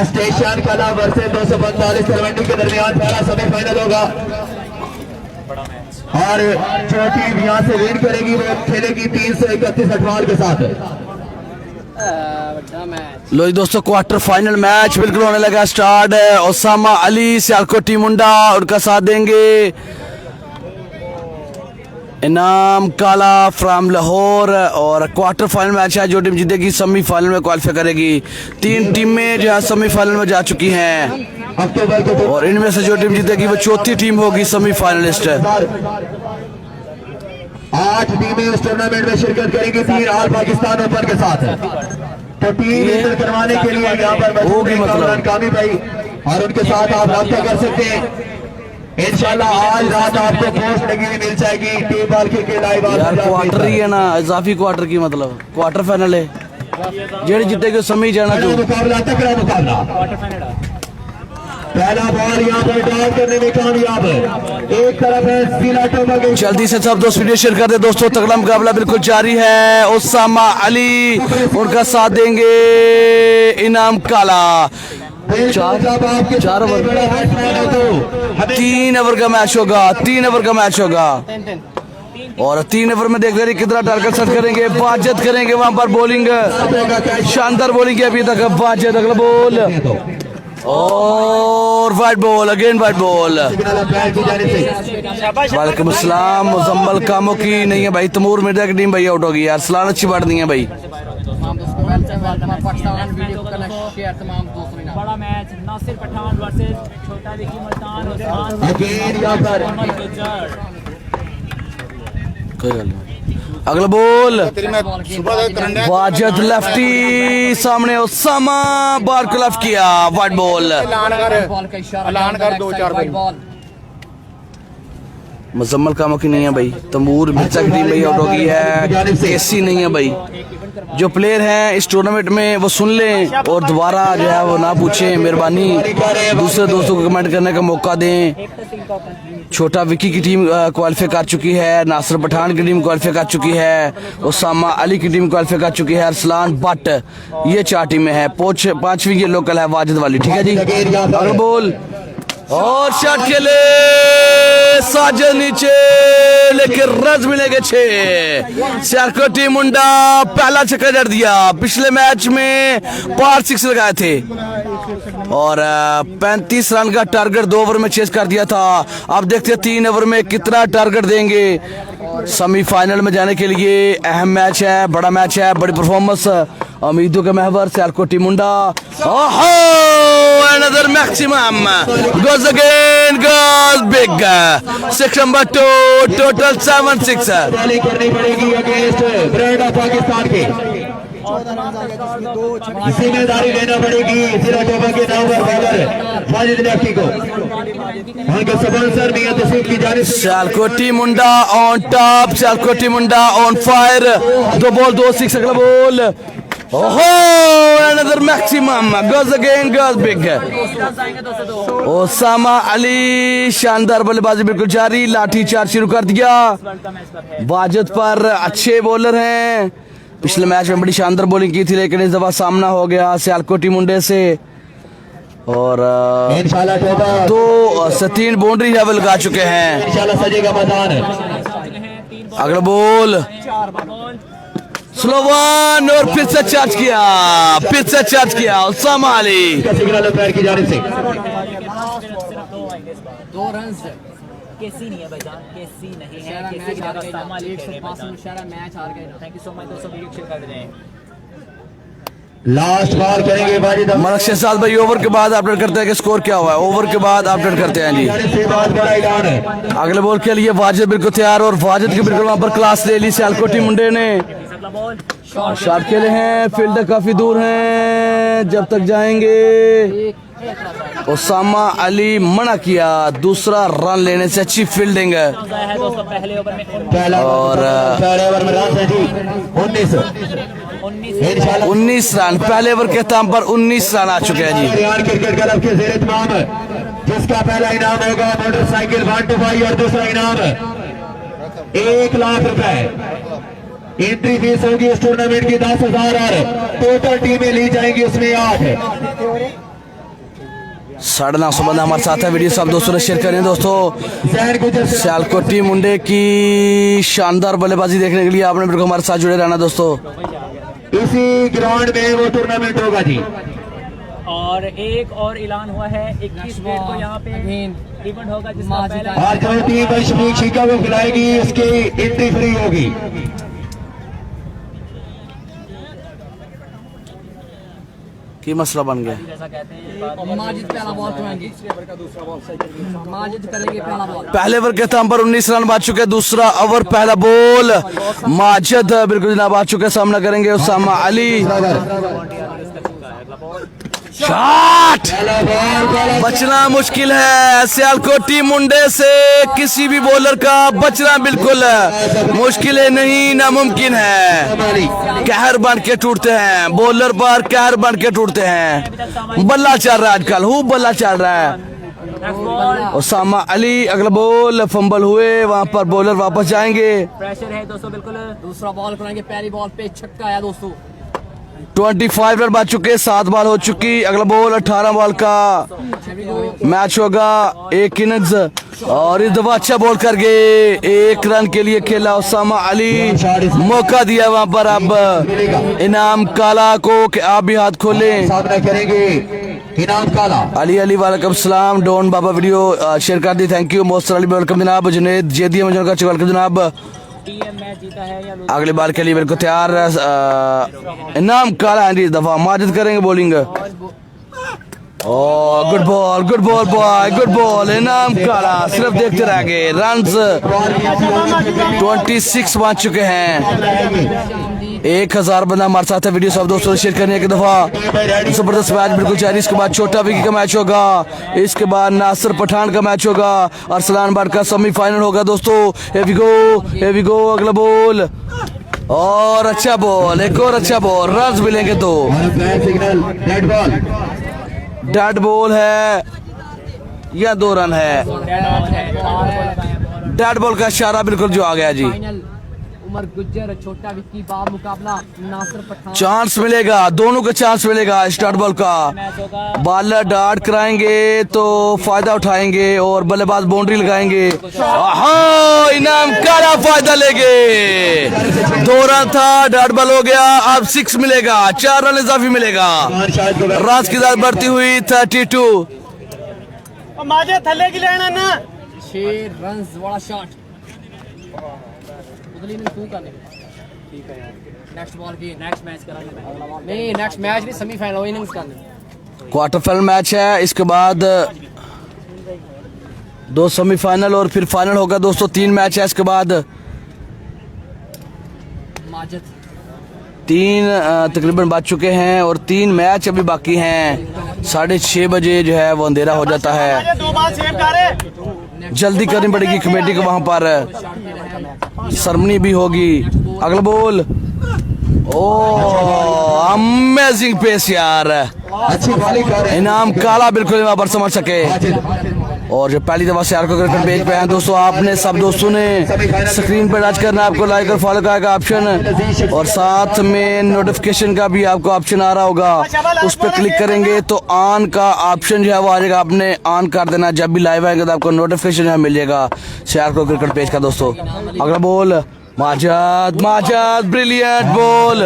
Station कला versus 245 Talwandi के दरमियान पहला सेमीफाइनल होगा और जो टीम यहाँ से विन करेगी वो खेलेगी 331 अटवार के साथ। लो जी दोस्तों, क्वार्टर फाइनल मैच बिल्कुल होने लगा स्टार्ट। ओसामा अली सियालकोटी मुंडा उनका साथ देंगे। इनाम काला फ्रॉम लाहौर। और क्वार्टर फाइनल मैच है, जो टीम जीतेगी सेमीफाइनल में क्वालिफाई करेगी। 3 टीमें जो है सेमीफाइनल में जा चुकी हैं और इनमें से जो टीम जीतेगी वो चौथी टीम होगी सेमीफाइनलिस्ट। 8 टीमें इस टूर्नामेंट में शिरकत करेंगी 3 ऑल पाकिस्तान ओपन के साथ। तो टीम एंटर करवाने के लिए यहाँ पर होगी मतलब कामी भाई और उनके साथ आप रब्ता कर सकते हैं। इंशाल्लाह आज रात आपको पोस्ट लगी हुई मिल जाएगी टीम बाल के लाइव। यार क्वार्टर ही है ना, इजाफी क्वार्टर की मतलब क्वार्टर फाइनल है, जेडी जीतेगी समी जाना। तो मुकाबला तगड़ा मुकाबला। पहला बॉल यहाँ पर डाउन करने में कामयाब। एक तरफ है सीला टोमा के। जल्दी से सब दोस्त वीडियो शेयर कर दे दोस्तों, तगड़ा मुकाबला बिल्कुल जारी है। ओसामा अली उनका साथ देंगे इनाम काला। 4 ओवर 3 ओवर का मैच होगा, 3 ओवर का मैच होगा और 3 ओवर में देख रहे कितना टारगेट सेट करेंगे। बाजत करेंगे वहां पर बॉलिंग, शानदार बॉलिंग की अभी तक। बाजत अगला बॉल और white ball, again white ball. वालेकुम अस्सलाम। मुजम्मल कामों की नहीं है भाई, तमूर मिर्जा की टीम भाई आउट होगी यार। सलान अच्छी बात नहीं है भाई। बड़ा मैच नासिर पठान वर्सेस छोटा विकी मुल्तान। अगला बॉल वाजिद लेफ्टी सामने। ओसामा बार को लेफ्ट किया, वाइट बॉल। मुजम्मल कामों की नहीं है भाई, तमूर मिर्जा की टीम भाई आउट हो गई है। केसी नहीं है भाई। जो प्लेयर हैं इस टूर्नामेंट में वो सुन लें और दोबारा जो है वो ना पूछें, मेहरबानी। दूसरे दोस्तों को कमेंट करने का मौका दें। छोटा विकी की टीम क्वालिफाई कर चुकी है, नासिर पठान की टीम क्वालिफाई कर चुकी है, ओसामा अली की टीम क्वालिफाई कर चुकी है, अरसलान बट, ये 4 टीमें हैं। 5वीं ये लोकल है वाजिद वाली, ठीक है जी। अगला बॉल और शॉट खेले साजिद नीचे, लेकिन रन मिलेंगे 6। सियालकोटी मुंडा पहला छक्का जड़ दिया। पिछले मैच में 5 6 लगाए थे और 35 रन का टारगेट 2 ओवर में चेस कर दिया था। अब देखते हैं 3 ओवर में कितना टारगेट देंगे। सेमीफाइनल में जाने के लिए अहम मैच है, बड़ा मैच है, बड़ी परफॉर्मेंस उम्मीदों के महवर सियालकोटी मुंडा। Another maximum goes again, goes big. 6 number 2, total 7-6. करनी पड़ेगी अगेंस्ट ब्रांड ऑफ पाकिस्तान के। जिम्मेदारी लेना पड़ेगी जिला टोबा के नाम पर बॉलर वाजिद लेफ्टी को। उनके स्पॉन्सर मियां तस्वीर की जानिब से सियालकोटी मुंडा ऑन टॉप, सियालकोटी मुंडा ऑन फायर। 2 बॉल 2 6। अगला बॉल ओहो, another maximum goes again, goes big. Osama Ali शानदार बल्लेबाजी बिल्कुल जारी, लाठी चार्ज शुरू कर दिया। वाजिद पर अच्छे बॉलर हैं, पिछले मैच में बड़ी शानदार बॉलिंग की थी, लेकिन इस दफा सामना हो गया सियालकोटी मुंडे से और 2 से 3 बाउंड्री लेवल लगा चुके हैं। इंशाल्लाह सजेगा मैदान। अगला बॉल स्लो वन और फिर से चार्ज किया, फिर से चार्ज किया ओसामा अली। सिग्नल पैर की जानिब से 2 रन। केसी नहीं है भाईजान, केसी नहीं है, केसी की जगह ओसामा अली खेल रहे हैं भाईजान। मैच हार गए। थैंक यू सो मच दोस्तों, वीडियो शेयर कर दें। लास्ट बॉल करेंगे वाजिद। मलक शहजाद भाई ओवर के बाद अपडेट करते हैं कि स्कोर क्या हुआ है। ओवर के बाद अपडेट करते हैं जी। बहुत बड़ा ऐलान है। अगले बॉल के लिए वाजिद बिल्कुल तैयार और वाजिद के बिल्कुल वहां पर क्लास ले ली सियालकोटी मुंडे ने। शॉट खेले हैं, फील्डर काफी दूर हैं, जब तक जाएंगे। ओसामा अली मना किया, दूसरा रन लेने से अच्छी फील्डिंग है और पहले ओवर में रन है जी 19 रन। पहले ओवर के ताम पर 19 रन आ चुके हैं जी। क्रिकेट क्लब के ज़ेर इत्मीनान जिसका पहला इनाम होगा मोटरसाइकिल 125 और दूसरा इनाम 1 लाख रुपए। एंट्री फीस होगी इस टूर्नामेंट की 10,000 और टोटल टीमें ली जाएंगी उसमें 8 है। 950 बंदा हमारे साथ है। वीडियो सब दोस्तों ने शेयर करें दोस्तों। जहर गुजर से सियालकोटी मुंडे की शानदार बल्लेबाजी देखने के लिए आपने बिल्कुल हमारे साथ जुड़े रहना दोस्तों। इसी ग्राउंड में वो टूर्नामेंट होगा जी। और एक और ऐलान हुआ है 21 डेट को यहाँ पे इवेंट होगा जिसका पहला और जो टीम शमीक शिका को खिलाएगी उसकी एंट्री फ्री होगी। की मसला बन गया। जैसा कहते हैं माजिद पहला बॉल करेंगे, माजिद करेंगे पहला बॉल। पहले ओवर के स्थान पर 19 रन बाज चुके। दूसरा ओवर पहला बॉल माजिद बिल्कुल जनाब आ चुके। सामना करेंगे उसामा अली। शॉट बचना मुश्किल है। सियालकोटी मुंडे से किसी भी बॉलर का बचना बिल्कुल मुश्किल है, नहीं नामुमकिन है। कहर बन के टूटते हैं बॉलर पर, कहर बन के टूटते हैं। बल्ला चल रहा है आजकल, खूब बल्ला चल रहा है। उसामा अली अगला बॉल फंबल हुए, वहां पर बॉलर वापस जाएंगे। प्रेशर है दोस्तों बिल्कुल। दूसरा बॉल करेंगे, पहली बॉल पे छक्का आया दोस्तों। 25 रन बाज चुके, 7 बॉल हो चुकी। अगला बॉल 18 बॉल का मैच होगा, एक इनिंग्स। और इस दफा अच्छा बॉल कर गए, 1 रन के लिए खेला उसामा अली। मौका दिया वहां पर अब इनाम काला को कि आप भी हाथ खोलें। सामना करेंगे इनाम काला। अली अली वालेकुम सलाम। डॉन बाबा वीडियो शेयर कर दी, thank you. Most Ali welcome जनाब। जुनेद जेदी वेलकम जनाब। टीएम मैच जीता है या अगली बार के लिए बिल्कुल तैयार। इनाम काला है इस दफा। माजिद करेंगे bowling. Good ball boy, good ball. इनाम काला सिर्फ देखते रह गए। रन्स 26 बन चुके हैं। 1000 बंदा हमारे साथ है। वीडियो सब दोस्तों शेयर करने की दफा। जबरदस्त मैच बिल्कुल जारी। इसके बाद छोटा विकी का मैच होगा, इसके बाद नासिर पठान का मैच होगा, अरसलान बाट का सेमीफाइनल होगा दोस्तों। here we go अगला बॉल और अच्छा बॉल, एक और अच्छा बॉल। रन्स मिलेंगे तो signal dead ball. Dead ball है या 2 रन है। डेड बॉल का इशारा बिल्कुल जो आ गया जी। फाइनल उमर गुज्जर छोटा विक्की बाब मुकाबला नासिर पठान। चांस मिलेगा, दोनों को चांस मिलेगा। स्टार्ट बॉल का बॉलर डार्ट कराएंगे तो फायदा उठाएंगे और बल्लेबाज बाउंड्री लगाएंगे। इनाम काला फायदा लेंगे। 2 रन था, डार्ट बॉल हो गया, अब 6 मिलेगा, 4 रन इजाफी मिलेगा। रन की तादाद बढ़ती हुई 32। माजे थल्ले की लेना ना 6 रन वाला शॉट। नेक्स्ट बॉल की नेक्स्ट मैच करांगे। नहीं, नेक्स्ट मैच नहीं, सेमीफाइनल इनिंग्स करने। क्वार्टर फाइनल मैच है, इसके बाद 2 सेमीफाइनल और फिर फाइनल होगा दोस्तों। 3 मैच है इसके बाद। माजिद 3 तकरीबन बच चुके हैं और 3 मैच अभी बाकी हैं। 6:30 बजे जो है वो अंधेरा हो जाता है। 2 बार सेव करे। जल्दी करनी पड़ेगी कमेटी को, वहां पर सरमनी भी होगी। अगला बॉल, अमेजिंग पेस यार। अच्छी बॉलिंग कर रहे हैं। इनाम काला बिल्कुल वहां पर समझ सके। और जो पहली दफा से को क्रिकेट पेज पे हैं दोस्तों, आपने सब दोस्तों ने स्क्रीन पर टच करना, आपको लाइक और फॉलो का ऑप्शन और साथ में नोटिफिकेशन का भी आपको ऑप्शन आ रहा होगा, उस पर क्लिक करेंगे तो ऑन का ऑप्शन जो है वो आ जाएगा। आपने ऑन कर देना, जब भी लाइव आएंगे तो आपको नोटिफिकेशन जो है मिल जाएगा को क्रिकेट पेज का दोस्तों। अगला ball Majid brilliant ball,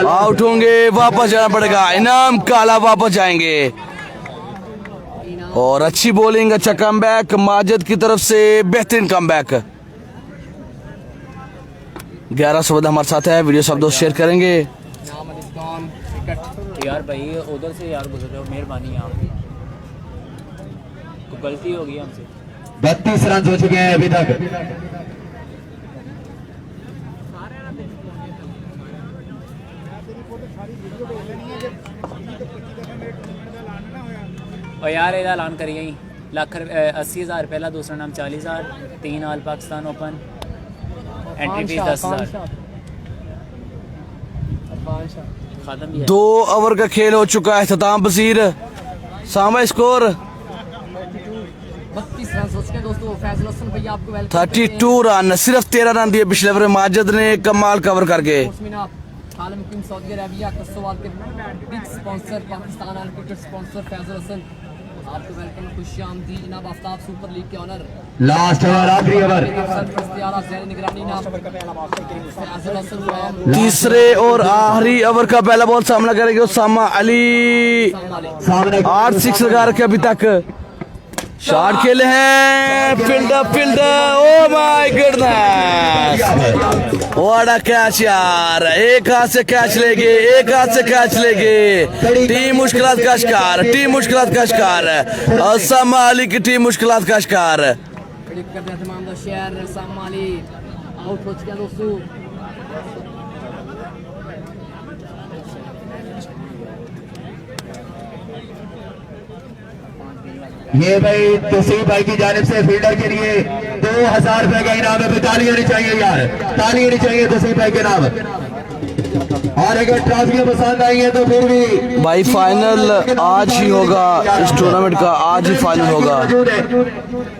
out होंगे, वापस जाना पड़ेगा। इनाम काला वापस जाएंगे और अच्छी बॉलिंग, अच्छा कमबैक माजिद की तरफ से, बेहतरीन कमबैक। 1100 बंदा हमारे साथ है। वीडियो सब दोस्त शेयर करेंगे। यार भाई उधर से यार गुजर रहे हो, मेहरबानी आपकी, तो गलती होगी हमसे। 32 रन हो चुके हैं अभी तक। और यार ਇਹਦਾ ऐलान करिए ही 80,000 पहला, दूसरा नाम 40,000, 3 all Pakistan open, entry fees 10,000। खत्म भी है। 2 ओवर का खेल हो चुका है। इख्तिताम पसीर सामा स्कोर 32 रन हो चुके हैं दोस्तों। फैजल हसन भैया आपको वेलकम 32 रन, सिर्फ 13 रन दिए पिछले ओवर में माजिद ने कमाल कवर करके। आलम किंग सऊदी अरेबिया कसवाल के big sponsor Pakistan and cricket sponsor Faisal Hasan आपको वेलकम, खुशामदीद जनाब। आफ्ताब सुपर लीग के ऑनर लास्ट ओवर, आखिरी ओवर। तीसरे और आखिरी ओवर का पहला बॉल सामना करेंगे उसामा अली। सामने 8 6 लगा रखे अभी तक। शॉट खेले हैं, fielder, oh my goodness, what a catch यार। एक हाथ से कैच लेके, एक हाथ से कैच लेके। टीम मुश्किलात का शिकार, टीम मुश्किलात का शिकार। उसामा अली की टीम मुश्किलात का शिकार। तमाम शहर उसामा अली आउट हो चुके हैं दोस्तों। ये भाई तसीम भाई की जानिब से फील्डर के लिए 2000 रुपए का इनाम है। ताली होनी चाहिए यार, ताली होनी चाहिए तसीम भाई के नाम। और अगर ट्रॉफियां पसंद आई है तो फिर भी भाई फाइनल आज ही होगा, इस टूर्नामेंट का आज ही फाइनल होगा।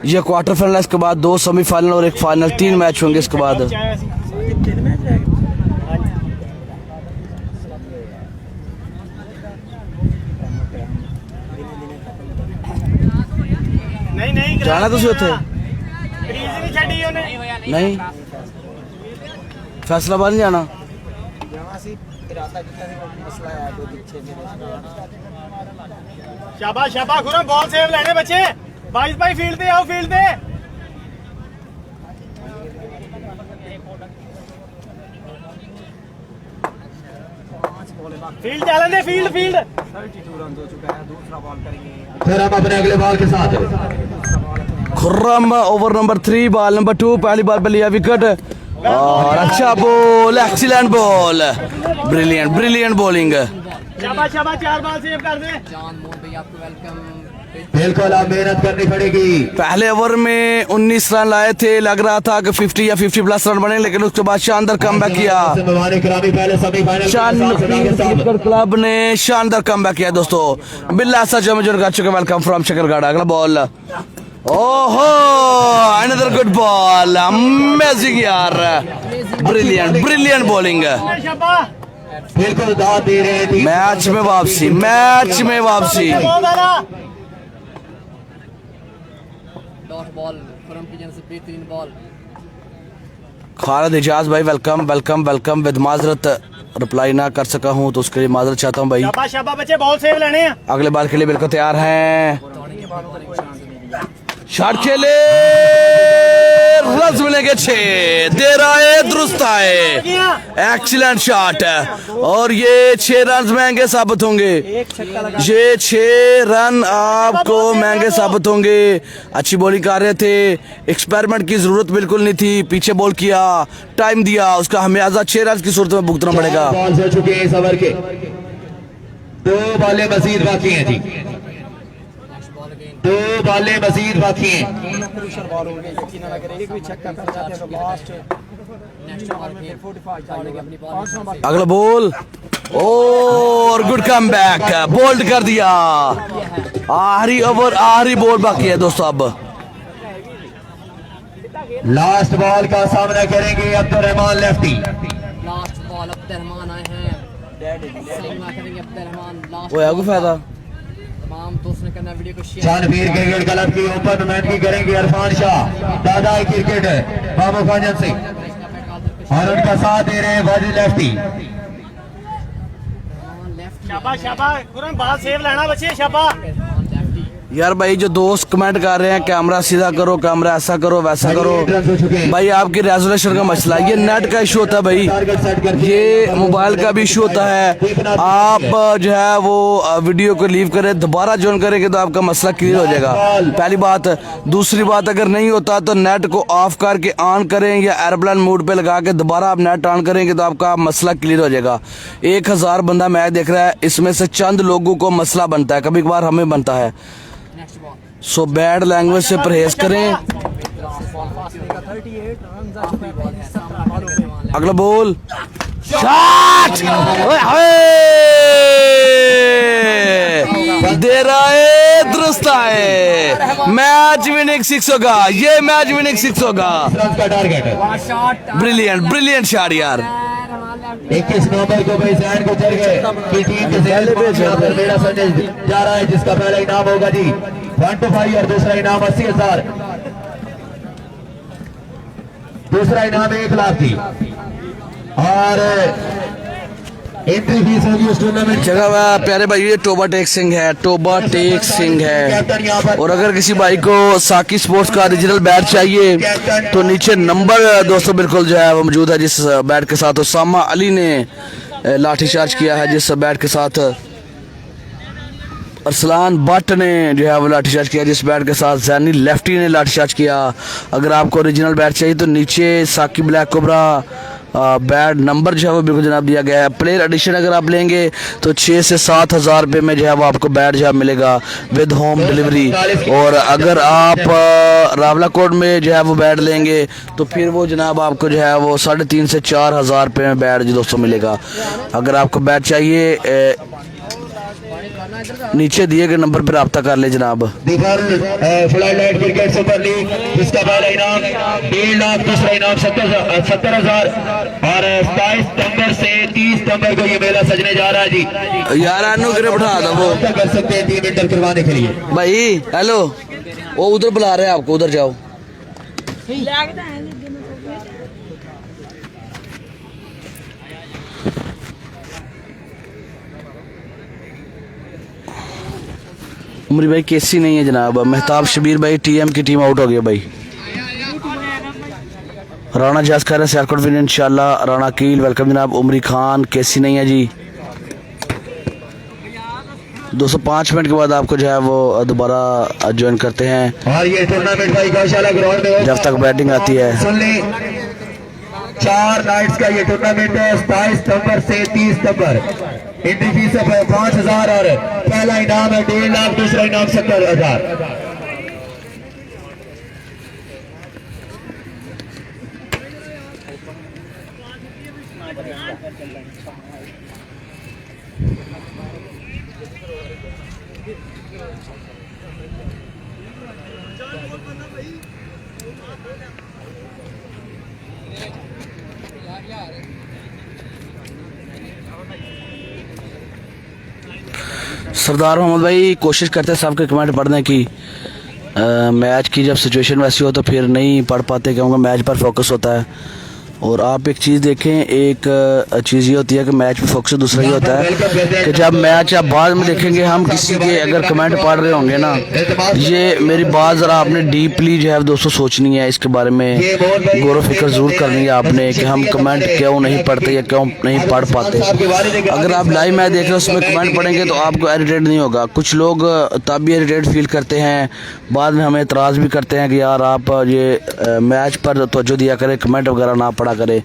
ये क्वार्टर फाइनल, इसके बाद 2 सेमीफाइनल और 1 फाइनल, 3 मैच होंगे इसके बाद। नहीं जाना तुसी उत्थे? नहीं छड़ी ਉਹਨੇ नहीं, फैसलाबाद नहीं जाना। शाबाश शाबाश खुरम, बॉल सेव लेने बच्चे। 22 भाई फील्ड पे आओ, फील्ड पे। फील्ड चलन दे, फील्ड। 32 रन हो चुका है। दूसरा बॉल करेंगे फिर हम अपने अगले बॉल के साथ। Khurram over number 3, ball number 2, पहली बॉल पे लिया विकेट और अच्छा ball, excellent ball, brilliant bowling. शाबाश शाबाश, 4 बॉल सेव कर दे। जान मोहन भैया आपको वेलकम। बिल्कुल, आप मेहनत करनी पड़ेगी। पहले ओवर में 19 रन लाए थे, लग रहा था कि 50 या 50 प्लस रन बने, लेकिन उसके बाद शानदार कमबैक किया। क्रिकेट क्लब ने शानदार कमबैक किया दोस्तों। बिल्ला सा जो कर चुके, वेलकम फ्रॉम शकरगढ़। अगला बॉल, ओहो अनदर गुड बॉल, अमेजिंग यार, ब्रिलियंट बॉलिंग। शाबाश, बिल्कुल दाद दे रहे थे। मैच में वापसी। डॉट बॉल खुरम की जान से बेहतरीन बॉल। खालिद इजाज भाई वेलकम। विद माजरत रिप्लाई ना कर सका हूँ तो उसके लिए माजरत चाहता हूँ भाई। शाबाश शाबाश बच्चे, बॉल सेव लेने हैं। अगले बार के लिए बिल्कुल तैयार हैं। शॉट खेले, रन मिलेंगे 6, दे रहा है, दुरुस्त आए, एक्सीलेंट शॉट। और ये 6 रन महंगे साबित होंगे। ये 6 रन आपको महंगे साबित होंगे। अच्छी बॉलिंग कर रहे थे, एक्सपेरिमेंट की जरूरत बिल्कुल नहीं थी। पीछे बॉल किया, टाइम दिया, उसका हमेशा 6 रन की सूरत में भुगतना पड़ेगा। बॉल हो चुके हैं इस ओवर के, 2 बॉलें मजीद बाकी हैं जी, 2 बॉलें मजीद बाकी हैं। अगला बॉल और गुड कमबैक, बोल्ड कर दिया। आखिरी ओवर, आखिरी बॉल बाकी है दोस्तों। अब लास्ट बॉल का सामना करेंगे Abdurrahman lefty. Last ball Abdurrahman आए हैं, सामना करेंगे अब्दुर्रहमान। लास्ट वो है कोई फायदा। तमाम दोस्तों ने करना वीडियो को शेयर। जानवीर क्रिकेट क्लब की ओपन की करेंगे इरफान शाह, दादा क्रिकेट बाबू खान सिंह, और उनका साथ दे रहे हैं वाजिद लेफ्टी। शाबाश शाबाश खुरम, बॉल सेव लेना बच्चे। शाबाश यार भाई जो दोस्त कमेंट कर रहे हैं कैमरा सीधा करो, कैमरा ऐसा करो, वैसा करो, भाई आपकी रेजोल्यूशन का मसला, ये नेट का इशू होता है भाई, ये मोबाइल का भी इशू होता है। आप जो है वो वीडियो को लीव करें, दोबारा ज्वाइन करेंगे तो आपका मसला क्लियर हो जाएगा, पहली बात। दूसरी बात, अगर नहीं होता तो नेट को ऑफ करके ऑन करें या एयरप्लेन मोड पे लगा के दोबारा आप नेट ऑन करेंगे तो आपका मसला क्लियर हो जाएगा। 1000 बंदा मैच देख रहा है, इसमें से चंद लोगों को मसला बनता है, कभी कभार हमें बनता है। सो बैड लैंग्वेज से परहेज करें। अगला बॉल, शॉट दे रहा है, रास्ता है, मैच विनिंग 6 होगा, ये मैच विनिंग 6 होगा। रन का टारगेट है। शॉट ब्रिलियंट ब्रिलियंट शॉट यार। 21 नवंबर को भाई जहन गुजर गए कि टीम के जहन पे यहाँ पर मेरा संदेश जा रहा है, जिसका पहला इनाम होगा जी 125 और दूसरा इनाम 80,000। दूसरा इनाम 1 लाख की और एंट्री फीस होगी उस टूर्नामेंट। जगह हुआ प्यारे भाई, ये टोबा टेक सिंह है, टोबा टेक सिंह है। और अगर किसी भाई को साकी स्पोर्ट्स का ओरिजिनल बैट चाहिए तो नीचे नंबर दोस्तों बिल्कुल जो है वो मौजूद है, जिस बैट के साथ उसामा अली ने लाठीचार्ज किया है, जिस बैट के साथ अरसलान भट्ट ने जो है वो लाठीचार्ज किया, जिस बैट के साथ जैनी लेफ्टी ने लाठीचार्ज किया। अगर आपको ओरिजिनल बैट चाहिए तो नीचे साकी ब्लैक कोबरा बैट नंबर जो है वो बिल्कुल जनाब दिया गया है। प्लेयर एडिशन अगर आप लेंगे तो 6 से 7 हज़ार रुपये में जो है वो आपको बैट जो है मिलेगा विद होम डिलीवरी। और अगर आप रावला कोट में जो है वो बैट लेंगे तो फिर वो जनाब आपको जो है वो 3.5 से 4 हज़ार रुपये में बैट जो दोस्तों मिलेगा। अगर आपको बैट चाहिए नीचे दिए गए नंबर पर रब्ता कर ले जनाब। फ्लडलाइट क्रिकेट सुपर लीग, इसका पहला इनाम 1.5 लाख, दूसरा इनाम 70,000 और 27 सितंबर से 30 सितंबर को ये मेला सजने जा रहा है जी। यार अनु गिरे बिठा दो वो कर सकते हैं टीम इंटर करवाने के लिए। भाई हेलो, वो उधर बुला रहे हैं आपको, उधर जाओ। उमरी भाई केसी नहीं है जनाब। मेहताब शबीर भाई टीएम की टीम आउट हो गई भाई। राणा जास कर रहे हैं सियालकोट विन इंशाल्लाह। राणा कील वेलकम जनाब। उमरी खान केसी नहीं है जी। 205 मिनट के बाद आपको जो है वो दोबारा ज्वाइन करते हैं और ये टूर्नामेंट भाई गौशाला ग्राउंड में जब तक बैटिंग आती है। सुन लें, 4 नाइट्स का ये टूर्नामेंट है, 27 सितंबर से 30 सितंबर। एंट्री फीस है 5,000 और पहला इनाम है 1.5 लाख, दूसरा इनाम 70,000। सरदार मोहम्मद भाई कोशिश करते हैं सबके कमेंट पढ़ने की। मैच की जब सिचुएशन वैसी हो तो फिर नहीं पढ़ पाते क्योंकि मैच पर फोकस होता है। और आप एक चीज़ देखें, एक चीज़ ये होती है कि मैच पे फोकस दूसरा ही होता है कि जब मैच आप बाद में देखेंगे, हम किसी के अगर कमेंट पढ़ रहे होंगे ना, ये मेरी बात ज़रा आपने डीपली जो है दोस्तों सोचनी है, इसके बारे में गौर फिक्र ज़रूर करनी है आपने कि हम कमेंट क्यों नहीं पढ़ते या क्यों नहीं पढ़ पाते। अगर आप लाइव मैच देख रहे हो उसमें कमेंट पढ़ेंगे तो आपको इरिटेट नहीं होगा। कुछ लोग तब भी इरिटेट फील करते हैं, बाद में हमें एतराज़ भी करते हैं कि यार आप ये मैच पर तवज्जो दिया करें, कमेंट वगैरह ना पढ़ा करें।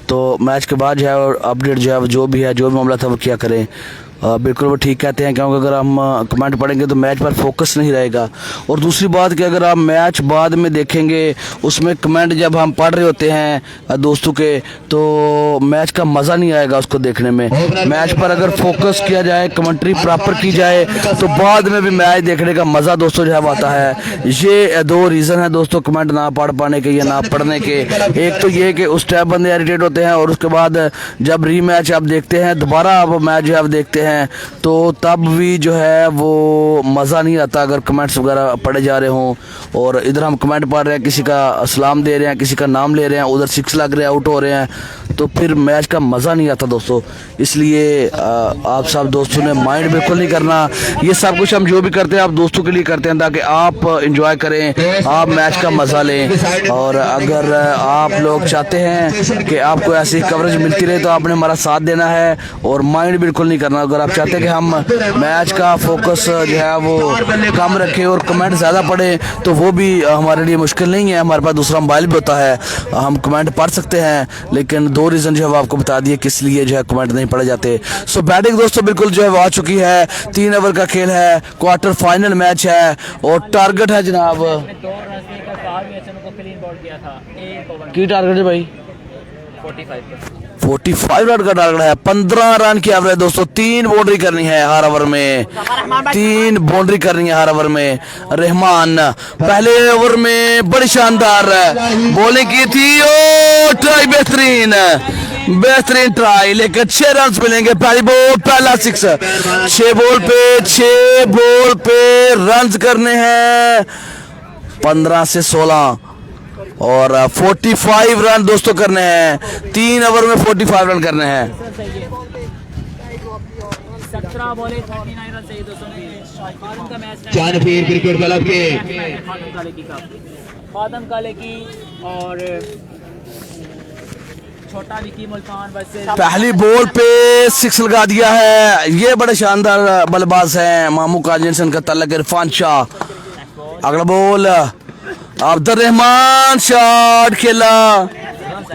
तो मैच के बाद जो है अपडेट जो है जो भी है, जो भी मामला था वो किया करें। बिल्कुल वो ठीक कहते हैं क्योंकि अगर हम कमेंट पढ़ेंगे तो मैच पर फोकस नहीं रहेगा। और दूसरी बात कि अगर आप मैच बाद में देखेंगे उसमें कमेंट जब हम पढ़ रहे होते हैं दोस्तों के, तो मैच का मज़ा नहीं आएगा उसको देखने में। मैच पर अगर फोकस किया जाए, कमेंट्री प्रॉपर की जाए तो बाद में भी मैच देखने का मज़ा दोस्तों जो है आता है। ये 2 रीज़न है दोस्तों कमेंट ना पढ़ पाने के या ना पढ़ने के। एक तो ये कि उस टाइम बंदे इरिटेट होते हैं और उसके बाद जब री मैच आप देखते हैं, दोबारा आप मैच जो है आप देखते हैं तो तब भी जो है वो मज़ा नहीं आता अगर कमेंट्स वगैरह पढ़े जा रहे हों। और इधर हम कमेंट पढ़ रहे हैं, किसी का सलाम दे रहे हैं, किसी का नाम ले रहे हैं, उधर 6 लग रहे हैं, आउट हो रहे हैं, तो फिर मैच का मज़ा नहीं आता दोस्तों। इसलिए आप सब दोस्तों ने माइंड बिल्कुल नहीं करना। ये सब कुछ हम जो भी करते हैं आप दोस्तों के लिए करते हैं ताकि आप इंजॉय करें, आप मैच का मज़ा लें। और अगर आप लोग चाहते हैं कि आपको ऐसी कवरेज मिलती रहे तो आपने हमारा साथ देना है और माइंड बिल्कुल नहीं करना। अगर आप चाहते हैं कि हम मैच का फोकस जो है वो कम रखें और कमेंट ज़्यादा पढ़ें तो वो भी हमारे लिए मुश्किल नहीं है। हमारे पास दूसरा मोबाइल भी होता है, हम कमेंट पढ़ सकते हैं, लेकिन 2 रीज़न जो है वो आपको बता दिए किस लिए जो है कमेंट नहीं पढ़े जाते। सो बैटिंग दोस्तों बिल्कुल जो है वो आ चुकी है। 3 ओवर का खेल है, क्वार्टर फाइनल मैच है और टारगेट है जनाब की टारगेट है भाई 45 रन का टारगेट है। 15 रन की एवरेज दोस्तों। 3 बाउंड्री करनी है हर ओवर में, 3 बाउंड्री करनी है हर ओवर में। रहमान पहले ओवर में बड़ी शानदार बॉलिंग की थी। ओ ट्राई बेहतरीन, बेहतरीन ट्राई, लेकिन 6 रन मिलेंगे। पहली बॉल पहला 6, 6 बॉल पे रन करने हैं 15 से 16 और 45 रन दोस्तों करने हैं। 3 ओवर में 45 रन करने हैं। 17 बॉले 39 रन चाहिए दोस्तों। खादम का मैच है चांदपीर क्रिकेट क्लब के खादम काले की का, खादम काले की और छोटा विकी मुल्तान वर्सेस पहली बॉल पे 6 लगा दिया है। ये बड़े शानदार बल्लेबाज हैं मामू काजिन से उनका तल्लक। इरफान शाह अगला बॉल, अब्दुल रहमान शॉट खेला,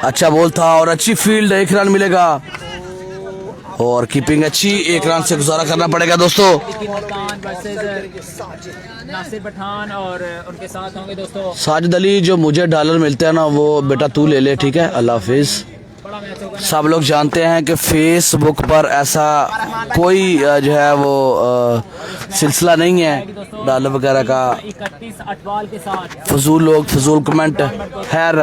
अच्छा बॉल था और अच्छी फील्ड, 1 रन मिलेगा और कीपिंग अच्छी, 1 रन से गुजारा करना पड़ेगा दोस्तों। विकी मुल्तान वर्सेस नासिर पठान और उनके साथ होंगे दोस्तों साजिद अली। जो मुझे डॉलर मिलते हैं ना वो बेटा तू ले ले, ठीक है, अल्लाह हाफिज। बड़ा मैच होगा। सब लोग जानते हैं कि फेसबुक पर ऐसा कोई जो है वो सिलसिला नहीं है डॉलर वगैरह का। 31 अटवाल के साथ फजूल लोग फजूल कमेंट। खैर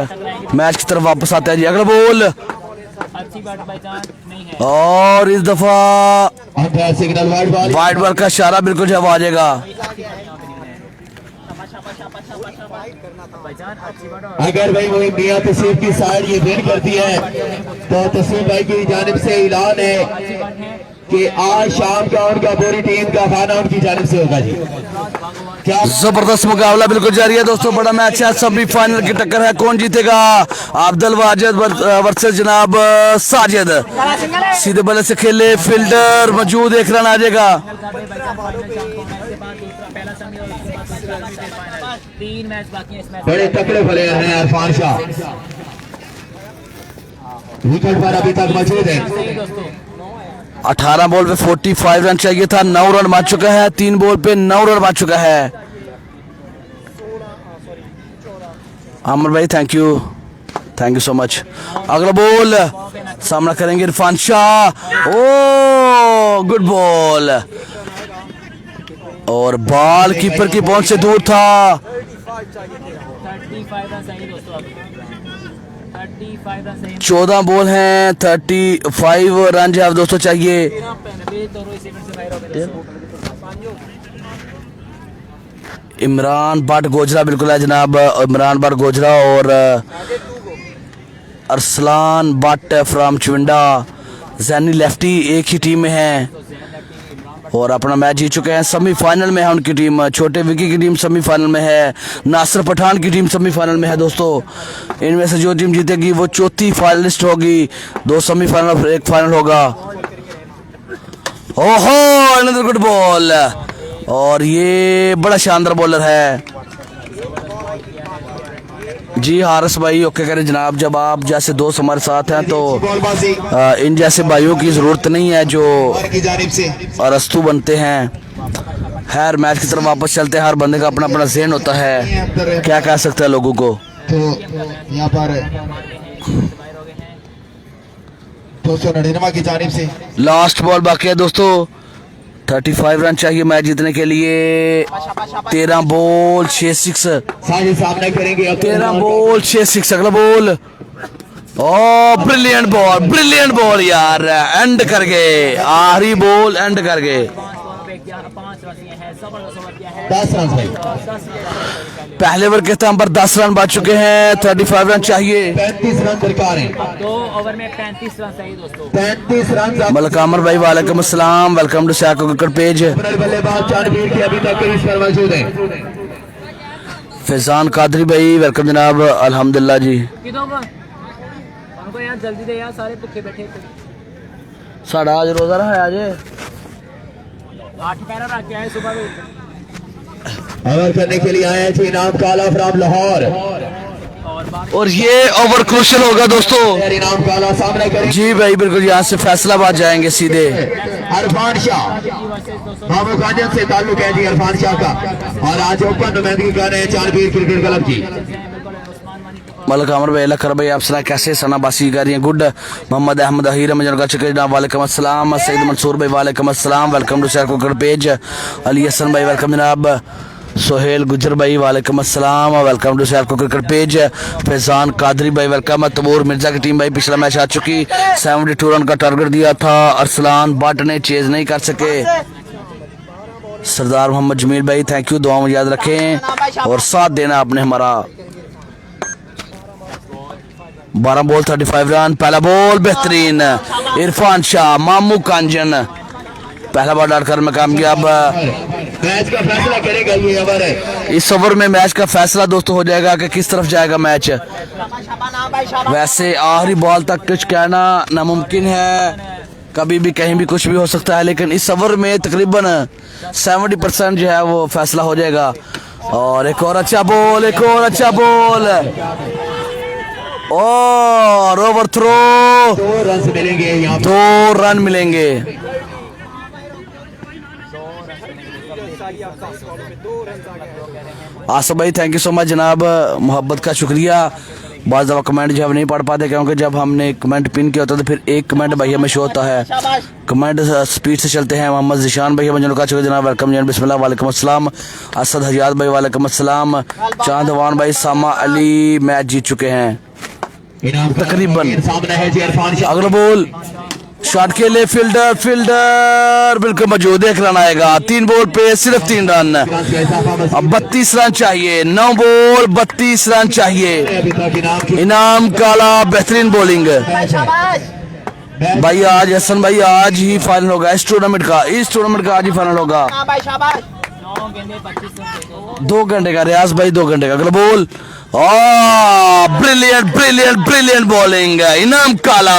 मैच की तरफ वापस आते हैं जी। अगला बॉल अच्छी बैट भाईजान नहीं है और इस दफा umpire signal wide ball. Wide ball का इशारा बिल्कुल जब आ जाएगा। भाईजान अच्छी बैट और अगर भाई वो मियां तस्वीर की साइड ये विन करती है तो तस्वीर भाई की जानिब से ऐलान है कि आज शाम का उनका पूरी टीम का खाना उनकी जानिब से होगा जी। क्या जबरदस्त मुकाबला बिल्कुल जारी है दोस्तों। बड़ा मैच है, सभी फाइनल की टक्कर है। कौन जीतेगा? अब्दुल वाजिद वर्सेस जनाब साजिद। सीधे बल्ले से खेले, फील्डर मौजूद, 1 रन आ जाएगा। तीन मैच बाकी है इस मैच बड़े तकड़े प्लेयर हैं इरफान शाह, विकेट पर अभी तक मौजूद है। सही दोस्तों 18 बॉल पे 45 रन चाहिए था, 9 रन बन चुका है। 3 बॉल पे 9 रन बन चुका है। अमर भाई थैंक यू सो मच। अगला बॉल सामना करेंगे इरफान शाह। ओ गुड बॉल और बॉल कीपर की पहुंच से दूर था। 35 रन चाहिए दोस्तों। अब 35 रन चाहिए। 14 बॉल हैं, 35 रन जो है दोस्तों चाहिए। इमरान भट्ट गोजरा बिल्कुल है जनाब, इमरान भट्ट गोजरा और अरसलान भट्ट फ्रॉम चुविंडा। जैनी लेफ्टी एक ही टीम में हैं और अपना मैच जीत चुके हैं। सेमीफाइनल में है उनकी टीम। छोटे विकी की टीम सेमीफाइनल में है, नासिर पठान की टीम सेमीफाइनल में है दोस्तों। इनमें से जो टीम जीतेगी वो चौथी फाइनलिस्ट होगी। 2 सेमीफाइनल और 1 फाइनल होगा। ओहो अनदर गुड बॉल और ये बड़ा शानदार बॉलर है जी हारिस भाई। ओके करें जनाब, जब आप जैसे दोस्त हमारे साथ हैं तो बॉलबाजी इन जैसे भाइयों की जरूरत नहीं है जो की जानिब से अरस्तु बनते हैं। खैर मैच की तरफ वापस चलते हैं। हर बंदे का अपना अपना ज़हन होता है, क्या कह सकते हैं लोगों को। तो यहाँ पर 299 की जानिब से लास्ट बॉल बाकी है दोस्तों। 35 रन चाहिए मैच जीतने के लिए। 13 बॉल 6 6। साझे सामने करेंगे 13 बॉल 6 6। अगला बॉल ओ ब्रिलियंट बॉल यार, एंड कर गए। आखिरी बॉल एंड कर गए। 5 रन है, जबरदस्त ओवर किया है। 10 रन भाई। पहले ओवर के स्थान पर 10 रन बच चुके हैं। 35 रन चाहिए। 35 रन दरकार है। 2 ओवर में 35 रन चाहिए दोस्तों। 35 रन। मलक आमर भाई वालेकुम अस्सलाम, वेलकम टू सैको क्रिकेट पेज। बल्लेबाज चांदपीर की अभी तक क्रीज पर मौजूद है। फैजान कादरी भाई वेलकम जनाब, अल्हम्दुलिल्लाह जी। किधर उनको यार जल्दी दे यार, सारे भूखे बैठे थे। साड़ा आज रोजा रहा है आज 8 पैरा रख के आए सुबह में। ओवर करने के लिए आए हैं जी इनाम काला फ्रॉम लाहौर और ये ओवर क्रूशल होगा दोस्तों। इनाम काला सामने करेंगे जी भाई बिल्कुल, यहाँ से फैसलाबाद जाएंगे सीधे। इरफान शाह। मामू काजन से ताल्लुक है जी इरफान शाह का और आज ओपन नुमाइंदगी कर रहे हैं चांदपीर क्रिकेट क्लब की। मलिक अमर भाई लखर भाई आप सुना कैसे सना बासी कर रही हैं गुड मोहम्मद अहमद अहीर मजन का चक्कर जनाब वालेकुम अस्सलाम सईद मंसूर भाई वालेकुम अस्सलाम welcome to share cooker page Ali Hasan भाई वेलकम जनाब सोहेल गुजर भाई वालेकुम अस्सलाम welcome to share cooker page Faizan Qadri भाई वेलकम तबूर मिर्जा की टीम भाई पिछला मैच आ चुकी 72 रन का टारगेट दिया था अरसलान बट ने चेज नहीं कर सके सरदार मोहम्मद जमील भाई थैंक यू दुआ में याद रखें और साथ देना आपने हमारा 12 बॉल 35 रन पहला बॉल बेहतरीन इरफान शाह मामू कांजन पहला बॉल डालकर में कामयाब मैच का फैसला करेगा ये ओवर है। इस ओवर में मैच का फैसला दोस्तों हो जाएगा कि किस तरफ जाएगा मैच। वैसे आखिरी बॉल तक कुछ कहना नामुमकिन है कभी भी कहीं भी कुछ भी हो सकता है लेकिन इस ओवर में तकरीबन 70% जो है वो फैसला हो जाएगा। और एक और अच्छा बॉल और ओवर थ्रो 2 रन मिलेंगे यहाँ 2 रन मिलेंगे। आसफ भाई थैंक यू सो मच जनाब मोहब्बत का शुक्रिया। बाज़ दफ़ा कमेंट जो है नहीं पढ़ पाते क्योंकि जब हमने कमेंट पिन किया होता है तो फिर एक कमेंट भाई हमें शो होता है कमेंट स्पीड से चलते हैं। मोहम्मद जिशान भाई मजनू का शुक्रिया जनाब वेलकम जन बिस्मिल्लाह वालेकुम अस्सलाम असद हजात भाई वालेकुम अस्सलाम चांदवान भाई सामा अली मैच जीत चुके हैं तकरीबन। सामने है जी इरफान शाह अगला बॉल शॉट के लिए फील्डर बिल्कुल मौजूद है रन आएगा 3 बॉल पे सिर्फ 3 रन। अब 32 रन चाहिए 9 बॉल 32 रन चाहिए। इनाम काला बेहतरीन बॉलिंग भाई आज हसन भाई आज ही फाइनल होगा इस टूर्नामेंट का आज ही फाइनल होगा 2 घंटे का रियाज भाई 2 घंटे का। अगला बॉल ब्रिलियंट बॉलिंग इनाम काला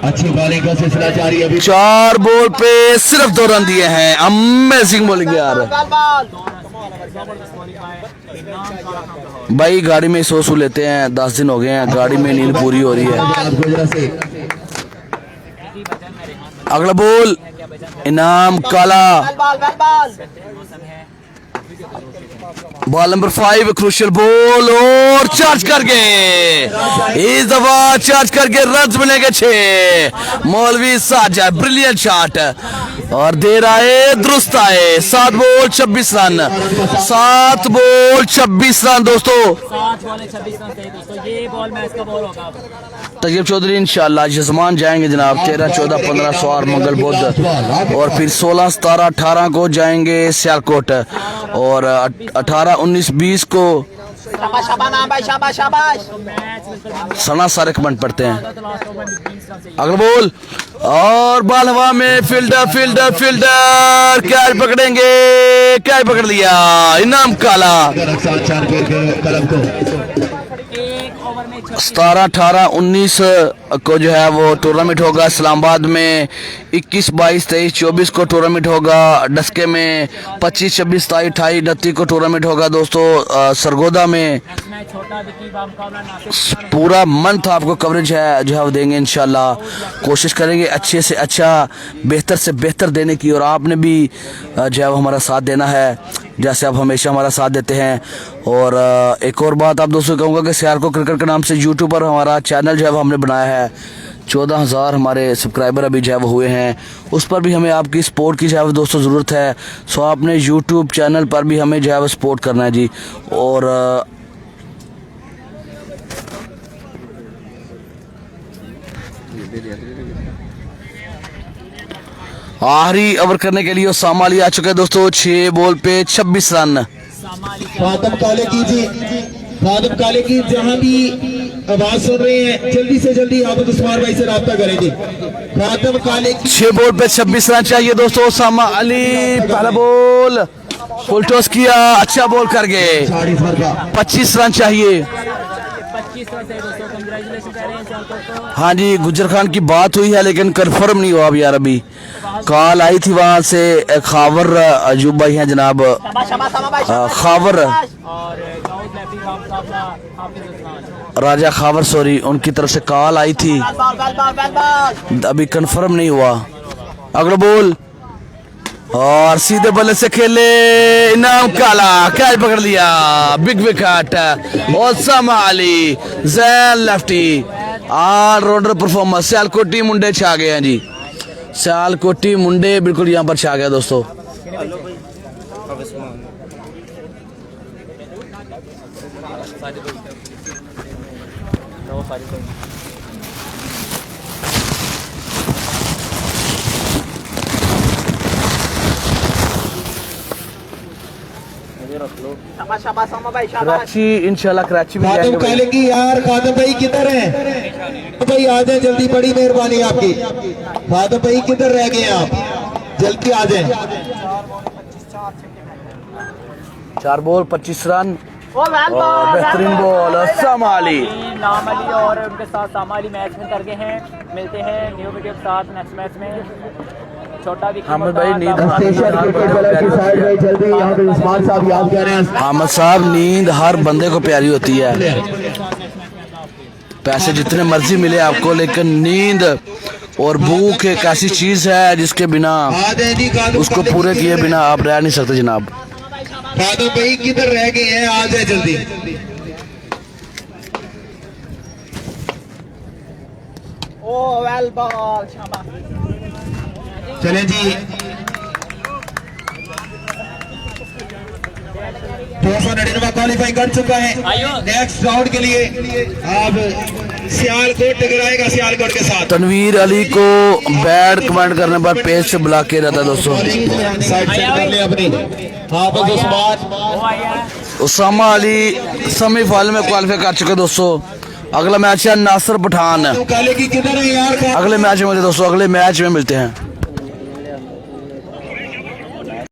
अच्छी बॉलिंग का सिलसिला जारी अभी 4 बॉल पे सिर्फ 2 रन दिए हैं अमेजिंग बॉलिंग यार। भाई गाड़ी में सो लेते हैं 10 दिन हो गए हैं गाड़ी में नींद पूरी हो रही है। अगला बॉल इनाम काला बॉल नंबर 5 क्रूशियल बॉल और चार्ज कर गए इस दफा चार्ज करके रन मिलेंगे 6 मौलवी साजा ब्रिलियंट शॉट और देर आए दुरुस्त आए 7 बॉल 26 रन 7 बॉल 26 रन दोस्तों 7 बॉल 26 रन थे दोस्तों ये बॉल मैच का बॉल होगा। तैयब चौधरी इंशाल्लाह यजमान जाएंगे जनाब 13 14 15 सोमवार मंगल बुध और फिर 16 17 18 को जाएंगे सियालकोट और 18 19 20 को सना सारे कमेंट पढ़ते हैं। अगला बॉल और बॉल हवा में फील्डर कैच पकड़ेंगे कैच पकड़ लिया इनाम काला 17 18 19 को जो है वो टूर्नामेंट होगा इस्लामाबाद में 21 22 23 24 को टूर्नामेंट होगा डस्के में 25 26 27 28 29 को टूर्नामेंट होगा दोस्तों सरगोदा में। पूरा मंथ आपको कवरेज है जो है वो देंगे इंशाल्लाह कोशिश करेंगे अच्छे से अच्छा बेहतर से बेहतर देने की और आपने भी जो है वो हमारा साथ देना है जैसे आप हमेशा हमारा साथ देते हैं। और एक और बात आप दोस्तों कहूँगा कि सियालकोट क्रिकेट के नाम से यूट्यूब पर हमारा चैनल जो है वो हमने बनाया है 14,000 हमारे सब्सक्राइबर अभी जो है वो हुए हैं उस पर भी हमें आपकी सपोर्ट की जो है वो दोस्तों ज़रूरत है। सो आपने यूट्यूब चैनल पर भी हमें जो है वो सपोर्ट करना है जी। और आखिरी ओवर करने के लिए ओसामा अली आ चुके हैं दोस्तों 6 बॉल पे 26 रन। खातम काले की जहां भी आवाज सुन रहे हैं जल्दी से जल्दी आप उस्मान भाई से राब्ता करें जी। खातम काले की 6 बॉल पे 26 रन चाहिए दोस्तों। ओसामा अली पहला बॉल फुल टॉस किया अच्छा बॉल कर गए 25 रन चाहिए। हाँ जी गुजर खान की बात हुई है लेकिन कंफर्म नहीं हुआ अब यार अभी कॉल आई थी वहां से खावर अजूब भाई हैं जनाब खावर राजा खावर सॉरी उनकी तरफ से कॉल आई थी अभी कंफर्म नहीं हुआ। अगला बॉल और सीधे बल्ले से खेले इनाम काला कैच पकड़ लिया बिग विकेट और संभाली जैन लेफ्टी ऑल राउंडर परफॉर्मेंस सियालकोटी मुंडे छा गए हैं जी सियालकोटी मुंडे बिल्कुल यहाँ पर छा गया दोस्तों कराची इंशाल्लाह कराची में खादिम जाएंगे भाई। कहेंगे यार खादिम भाई किधर हैं भाई आ जाए जल्दी बड़ी मेहरबानी आपकी खादिम भाई किधर रह गए आप जल्दी आ जाए 4 बॉल 25 रन और बेहतरीन बॉल संभाली नाम अली और उनके साथ सामा अली मैच में कर गए हैं मिलते हैं न्यू वीडियो के साथ नेक्स्ट मैच में छोटा हामिद भाई नींद स्टेशन क्रिकेट क्लब की साइड में जल्दी यहाँ पे उस्मान साहब याद कर रहे हैं हामिद साहब नींद हर बंदे को प्यारी होती है पैसे जितने मर्जी मिले आपको लेकिन नींद और भूख एक ऐसी चीज है जिसके बिना आ जाए जी खादिम उसको पूरे किए बिना आप रह नहीं सकते जनाब खादिम भाई किधर रह गए हैं आ जाए जल्दी ओ वेल बॉल शाबाश चलें जी 299 क्वालिफाई कर चुका है नेक्स्ट राउंड के लिए अब सियालकोट टकराएगा सियालकोट के साथ तनवीर अली को बैड कमेंट करने पर पेज से ब्लॉक किया जाता है दोस्तों साइड सेट कर ले अपनी हाफिज उस्मान उसामा अली सेमीफाइनल में क्वालिफाई कर चुके दोस्तों अगला मैच है नासिर पठान काले की किधर है यार अगले मैच में मिलते हैं दोस्तों अगले मैच में मिलते हैं